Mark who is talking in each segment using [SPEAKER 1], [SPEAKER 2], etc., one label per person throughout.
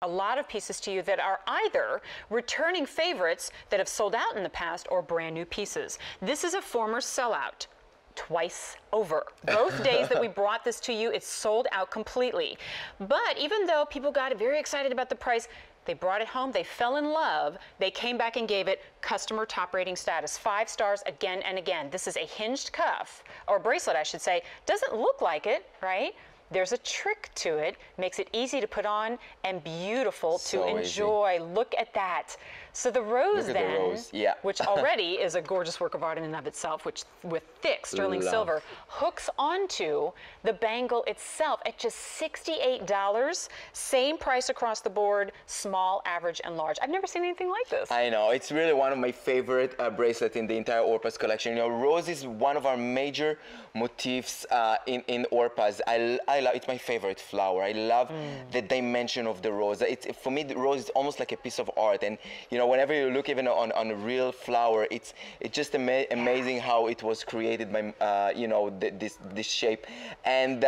[SPEAKER 1] a lot of pieces to you that are either returning favorites that have sold out in the past or brand new pieces. This is a former sellout. Twice over. Both days that we brought this to you, it's sold out completely. But even though people got very excited about the price, they brought it home, they fell in love, they came back and gave it customer top rating status, 5 stars again and again. This is a hinged cuff, or bracelet I should say. Doesn't look like it, right? There's a trick to it, makes it easy to put on and beautiful to enjoy. Easy. Look at that. So the rose then, which already is a gorgeous work of art in and of itself, which with thick sterling silver, hooks onto the bangle itself at just $68. Same price across the board, small, average, and large. I've never seen anything like this.
[SPEAKER 2] I know, it's really one of my favorite bracelets in the entire Orpaz collection. You know, rose is one of our major motifs in Orpaz. I love, it's my favorite flower. I love the dimension of the rose. For me, the rose is almost like a piece of art. And you know, whenever you look even on a real flower, it's just amazing how it was created by you know, this shape. And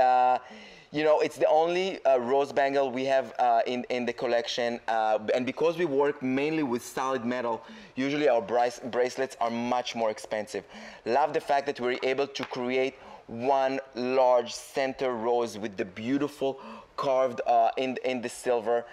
[SPEAKER 2] you know, it's the only rose bangle we have in the collection, and because we work mainly with solid metal, usually our bracelets are much more expensive. Love the fact that we're able to create one large center rose with the beautiful carved in the silver.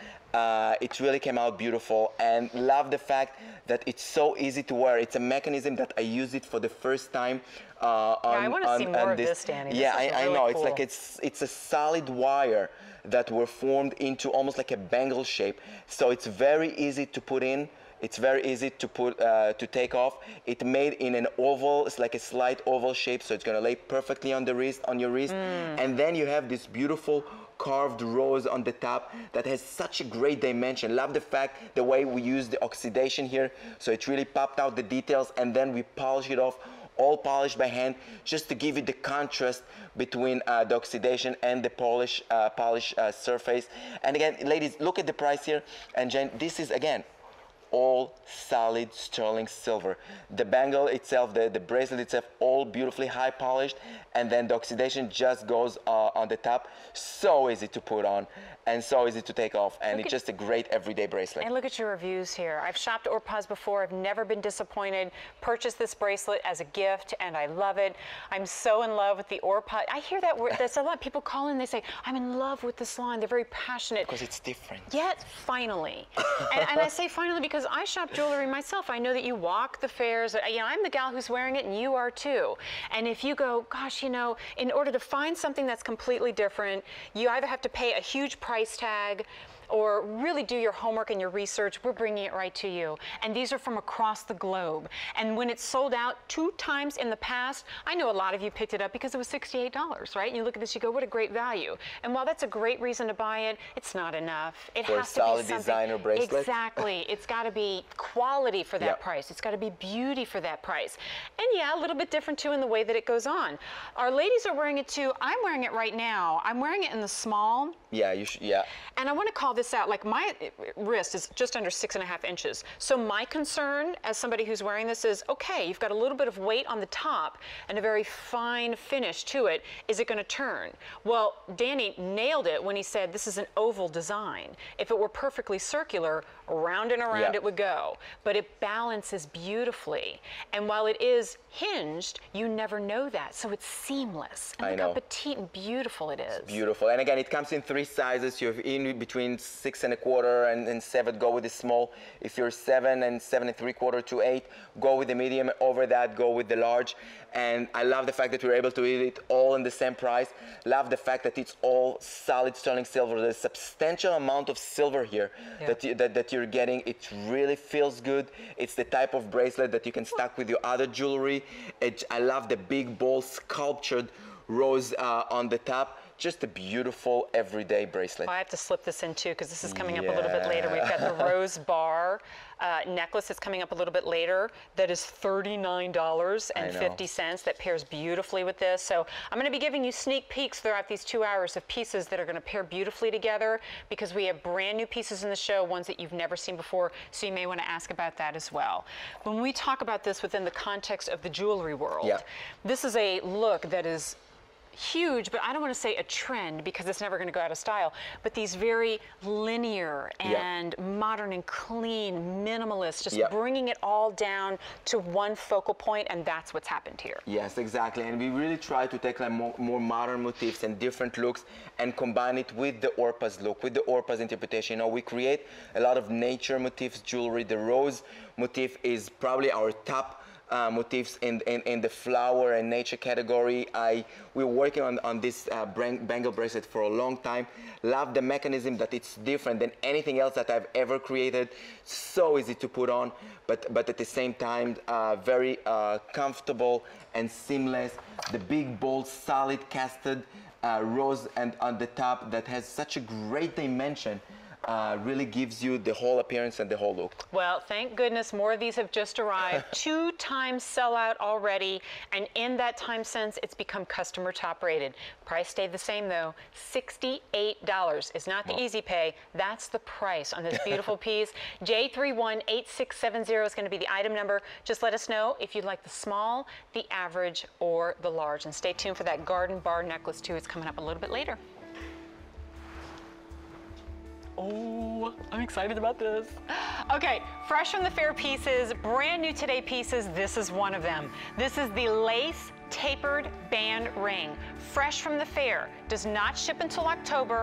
[SPEAKER 2] It really came out beautiful, and love the fact that it's so easy to wear. It's a mechanism that I used it for the first time
[SPEAKER 1] I want to see more of this, Danny.
[SPEAKER 2] Yeah, I know.
[SPEAKER 1] Cool.
[SPEAKER 2] It's like it's a solid wire that were formed into almost like a bangle shape. So it's very easy to put in. It's very easy to put to take off. It's made in an oval. It's like a slight oval shape, so it's gonna lay perfectly on the wrist, on your wrist. And then you have this beautiful carved rose on the top that has such a great dimension. Love the fact the way we use the oxidation here, so it really popped out the details, and then we polish it off, all polished by hand, just to give you the contrast between the oxidation and the polish surface. And again, ladies, look at the price here, and Jen, this is again all solid sterling silver. The bangle itself, the bracelet itself, all beautifully high polished, and then the oxidation just goes on the top. So easy to put on and so easy to take off, and it's just a great everyday bracelet.
[SPEAKER 1] And look at your reviews here. I've shopped Orpaz before. I've never been disappointed. Purchased this bracelet as a gift, and I love it. I'm so in love with the Orpaz. I hear that word. There's a lot of people call in. They say, "I'm in love with this line." They're very passionate.
[SPEAKER 2] Because it's different.
[SPEAKER 1] Yet, finally, and I say finally because I shop jewelry myself. I know that you walk the fairs. You know, I'm the gal who's wearing it, and you are too. And if you go, gosh, you know, in order to find something that's completely different, you either have to pay a huge price tag or really do your homework and your research. We're bringing it right to you. And these are from across the globe. And when it's sold out 2 times in the past, I know a lot of you picked it up because it was $68, right? And you look at this, you go, what a great value. And while that's a great reason to buy it, it's not enough. It
[SPEAKER 2] for
[SPEAKER 1] has
[SPEAKER 2] a
[SPEAKER 1] to be
[SPEAKER 2] solid
[SPEAKER 1] something.
[SPEAKER 2] Designer bracelet.
[SPEAKER 1] Exactly. It's got to be quality for that price. It's got to be beauty for that price. And yeah, a little bit different too in the way that it goes on. Our ladies are wearing it too. I'm wearing it right now. I'm wearing it in the small.
[SPEAKER 2] Yeah, you should, yeah.
[SPEAKER 1] And I want to call this out, like my wrist is just under 6.5 inches. So my concern as somebody who's wearing this is, okay, you've got a little bit of weight on the top and a very fine finish to it. Is it going to turn? Well, Danny nailed it when he said this is an oval design. If it were perfectly circular, round and around it would go. But it balances beautifully. And while it is hinged, you never know that. So it's seamless. And look how petite and beautiful it is.
[SPEAKER 2] It's beautiful. And again, it comes in 3 sizes. You have in between 6 1/4 and 7, go with the small. If you're 7 and 7 3/4 to 8, go with the medium. Over that, go with the large. And I love the fact that we're able to eat it all in the same price. Love the fact that it's all solid sterling silver. There's a substantial amount of silver here that you're getting. It really feels good. It's the type of bracelet that you can stack with your other jewelry. I love the big, bold, sculptured rose on the top. Just a beautiful everyday bracelet.
[SPEAKER 1] Well, I have to slip this in too because this is coming up a little bit later. We've got the rose bar necklace that's coming up a little bit later that is $39.50. That pairs beautifully with this. So I'm going to be giving you sneak peeks throughout these 2 hours of pieces that are going to pair beautifully together because we have brand new pieces in the show, ones that you've never seen before, so you may want to ask about that as well. When we talk about this within the context of the jewelry world, this is a look that is huge, but I don't want to say a trend because it's never going to go out of style, but these very linear and modern and clean, minimalist, just bringing it all down to one focal point, and that's what's happened here.
[SPEAKER 2] Yes, exactly. And we really try to take like more modern motifs and different looks and combine it with the Orpa's look, with the Orpa's interpretation. You know, we create a lot of nature motifs, jewelry. The rose motif is probably our top motifs in the flower and nature category. We're working on this bangle bracelet for a long time. Love the mechanism that it's different than anything else that I've ever created. So easy to put on, but at the same time very comfortable and seamless. The big, bold, solid casted rose and on the top that has such a great dimension. Really gives you the whole appearance and the whole look.
[SPEAKER 1] Well, thank goodness more of these have just arrived. 2 times sellout already, and in that time since, it's become customer top rated. Price stayed the same though, $68 is not the easy pay. That's the price on this beautiful piece. J318670 is going to be the item number. Just let us know if you'd like the small, the average, or the large. And stay tuned for that garden bar necklace too. It's coming up a little bit later. Oh, I'm excited about this. Okay, fresh from the fair pieces, brand new today pieces, this is one of them. This is the lace tapered band ring. Fresh from the fair, does not ship until October.